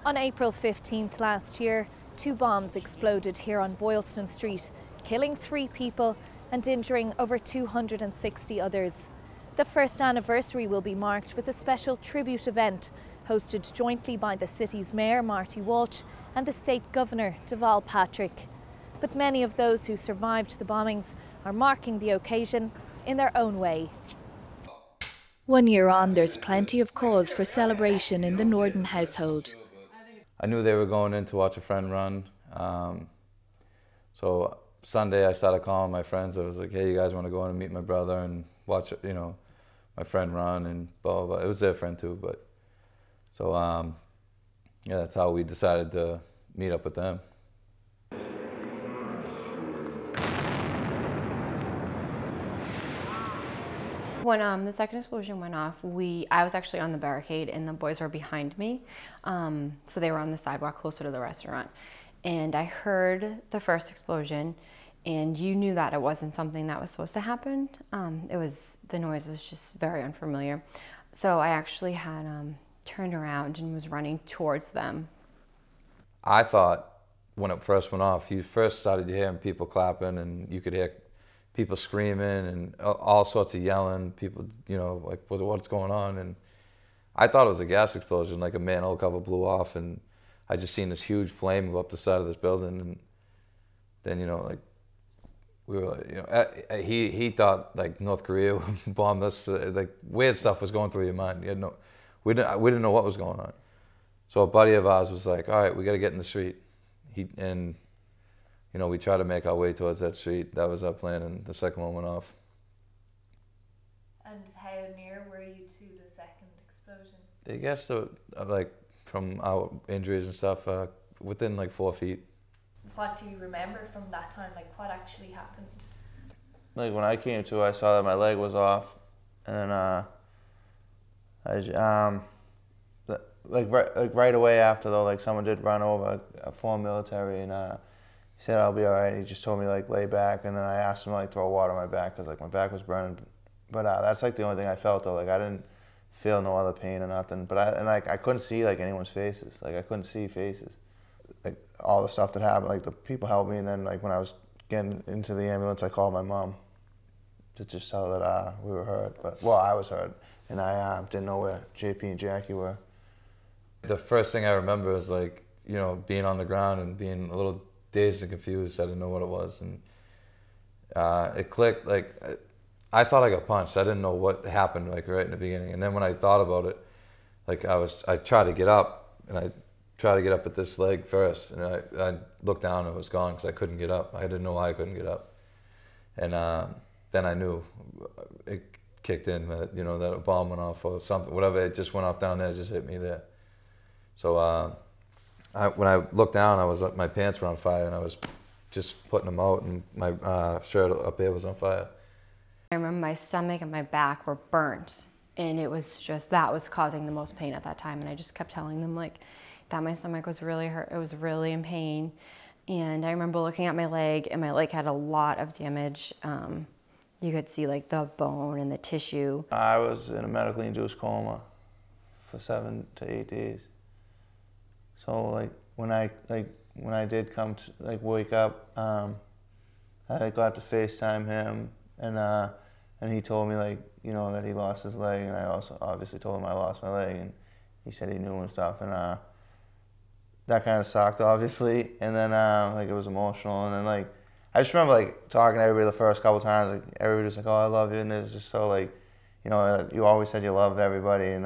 On April 15th last year, 2 bombs exploded here on Boylston Street, killing 3 people and injuring over 260 others. The first anniversary will be marked with a special tribute event hosted jointly by the city's mayor, Marty Walsh, and the state governor, Deval Patrick. But many of those who survived the bombings are marking the occasion in their own way. 1 year on, there's plenty of cause for celebration in the Norden household. I knew they were going in to watch a friend run. So Sunday I started calling my friends. I was like, hey, you guys want to go in and meet my brother and watch, my friend run and blah, blah, blah. It was their friend too, but so yeah, that's how we decided to meet up with them. When the second explosion went off, I was actually on the barricade and the boys were behind me. So they were on the sidewalk closer to the restaurant. And I heard the first explosion, and you knew that it wasn't something that was supposed to happen. The noise was just very unfamiliar. So I actually had turned around and was running towards them. I thought when it first went off, you first started hearing people clapping and you could hear people screaming and all sorts of yelling, people, like, what's going on? And I thought it was a gas explosion, like a manhole cover blew off, and I just seen this huge flame go up the side of this building, and then, like, we were, he thought, like, North Korea bombed us, like, weird stuff was going through your mind. We didn't know what was going on. So a buddy of ours was like, all right, we got to get in the street. We tried to make our way towards that street. That was our plan, and the second one went off. And how near were you to the second explosion? I guess, like, from our injuries and stuff, within like 4 feet. What do you remember from that time? Like, what actually happened? Like, when I came to, I saw that my leg was off, and right away after though, like, someone did run over a former military, and he said I'll be all right. He just told me, like, lay back, and then I asked him to, like, throw water on my back because, like, my back was burning. But that's like the only thing I felt though. Like, I didn't feel no other pain or nothing. But I couldn't see, like, anyone's faces. Like, I couldn't see faces. Like, all the stuff that happened, like, the people helped me, and then, like, when I was getting into the ambulance, I called my mom to just tell her that we were hurt. But I was hurt, and I didn't know where JP and Jackie were. The first thing I remember is, like, being on the ground and being a little dazed and confused. I didn't know what it was, and it clicked. Like, I thought I got punched. I didn't know what happened, like, right in the beginning. And then when I thought about it, like, I tried to get up, and I tried to get up at this leg first, and I looked down and it was gone because I couldn't get up. I didn't know why I couldn't get up, and then I knew it kicked in. That that a bomb went off or something, whatever. It just went off down there. It just hit me there. So when I looked down, my pants were on fire, and I was just putting them out, and my shirt up here was on fire. I remember my stomach and my back were burnt, and it was just, that was causing the most pain at that time. And I just kept telling them, like, that my stomach was really hurt. It was really in pain. And I remember looking at my leg, and my leg had a lot of damage. You could see, like, the bone and the tissue. I was in a medically induced coma for 7 to 8 days. So, like, when I did come to, like, wake up, I got to FaceTime him, and he told me, like, that he lost his leg, and I also obviously told him I lost my leg, and he said he knew and stuff, and that kind of sucked, obviously, and then like, it was emotional, and then, like, I just remember, like, talking to everybody the first couple times, like, everybody was like, oh, I love you, and it was just so, like, you always said you loved everybody, and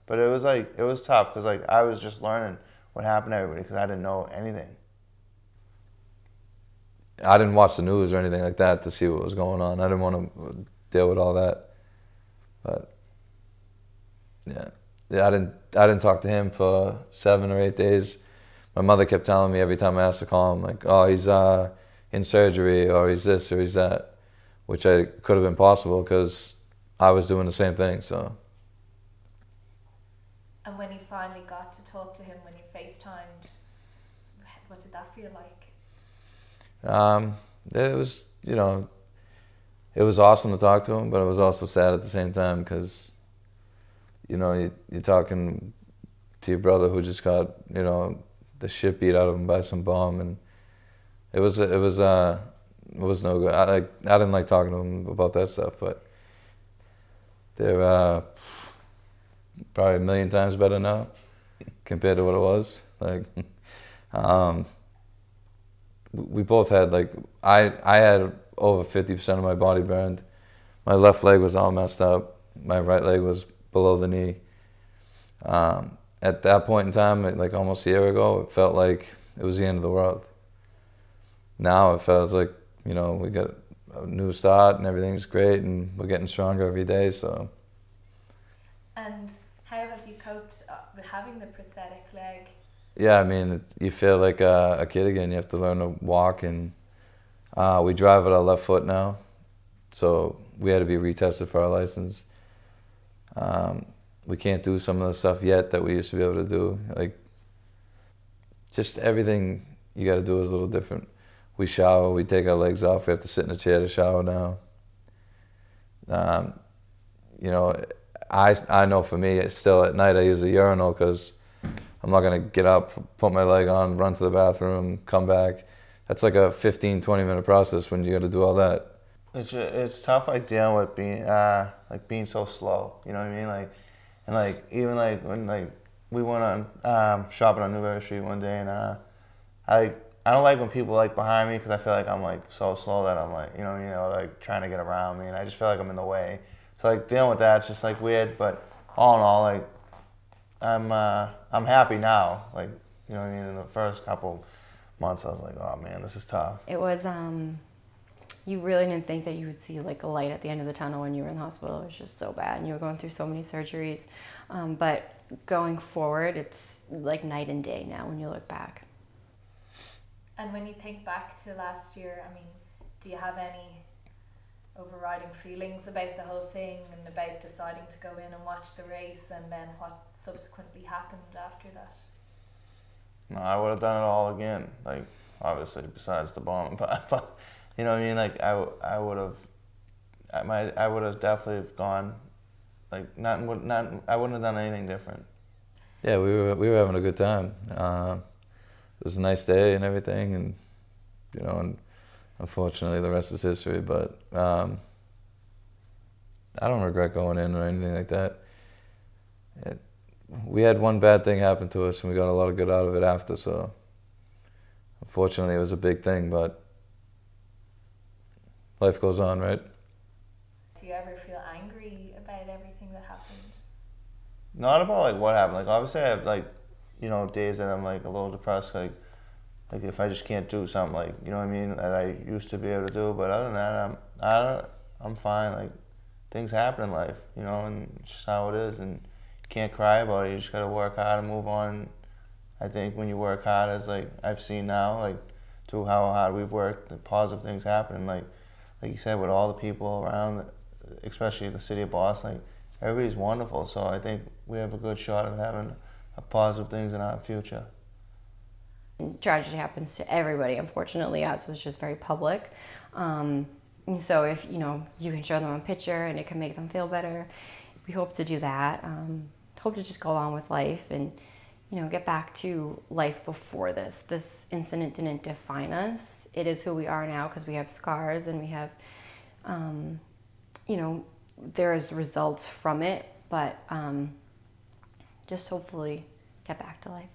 but it was, like, it was tough because, like, I was just learning what happened to everybody because I didn't know anything. I didn't watch the news or anything like that to see what was going on. I didn't want to deal with all that. But yeah, I didn't talk to him for 7 or 8 days. My mother kept telling me every time I asked to call him, like, oh, he's in surgery, or he's this or he's that, which could have been possible because I was doing the same thing. So. And when you finally got to talk to him, when you FaceTimed, what did that feel like? It was, it was awesome to talk to him, but it was also sad at the same time because, you're talking to your brother who just got, you know, the shit beat out of him by some bum, and it was no good. I didn't like talking to him about that stuff, but they're probably a million times better now compared to what it was. Like, we both had, like, I had over 50% of my body burned. My left leg was all messed up. My right leg was below the knee. At that point in time, like almost a year ago, it felt like it was the end of the world. Now it feels like, you know, we got a new start and everything's great and we're getting stronger every day, so. And how have you coped with having the prosthetic leg? Yeah, I mean, you feel like a kid again. You have to learn to walk, and we drive with our left foot now, so we had to be retested for our license. We can't do some of the stuff yet that we used to be able to do. Like, just everything you got to do is a little different. We shower, we take our legs off, we have to sit in a chair to shower now. You know, I know for me, still at night I use a urinal because I'm not gonna get up, put my leg on, run to the bathroom, come back. That's like a 15, 20-minute process when you gotta do all that. It's tough, like, dealing with being so slow, you know what I mean? Like, and like, even like when like we went on shopping on Newberry Street one day, and I don't like when people like behind me because I feel like I'm like so slow that I'm like, you know, like trying to get around me, and I just feel like I'm in the way. So like dealing with that, it's just like weird, but all in all, like I'm happy now. Like, you know what I mean? In the first couple months, I was like, oh man, this is tough. It was, you really didn't think that you would see like a light at the end of the tunnel when you were in the hospital. It was just so bad, and you were going through so many surgeries. But going forward, it's like night and day now when you look back. And when you think back to last year, I mean, do you have any overriding feelings about the whole thing and about deciding to go in and watch the race, and then what subsequently happened after that? No, I would have done it all again. Like, obviously, besides the bomb, but you know what I mean. Like, I would have definitely gone. Like, I wouldn't have done anything different. Yeah, we were having a good time. It was a nice day and everything, and you know, and unfortunately the rest is history. But I don't regret going in or anything like that. We had one bad thing happen to us, and we got a lot of good out of it after. So unfortunately, it was a big thing, but life goes on, right? Do you ever feel angry about everything that happened? Not about like what happened. Like, obviously I have like, you know, days that I'm like a little depressed, like if I just can't do something, like, you know what I mean, that I used to be able to do. But other than that, I'm fine. Like, things happen in life, you know, and it's just how it is, and you can't cry about it. You just gotta work hard and move on. I think when you work hard, as like I've seen now, like to how hard we've worked, the positive things happen. And like you said, with all the people around, especially the city of Boston, like, everybody's wonderful. So I think we have a good shot of having positive things in our future. Tragedy happens to everybody, unfortunately. Ours was just very public. And so if, you know, you can show them a picture and it can make them feel better, we hope to do that. Hope to just go along with life and, you know, get back to life before this. This incident didn't define us. It is who we are now because we have scars and we have, you know, there's results from it, but just hopefully get back to life.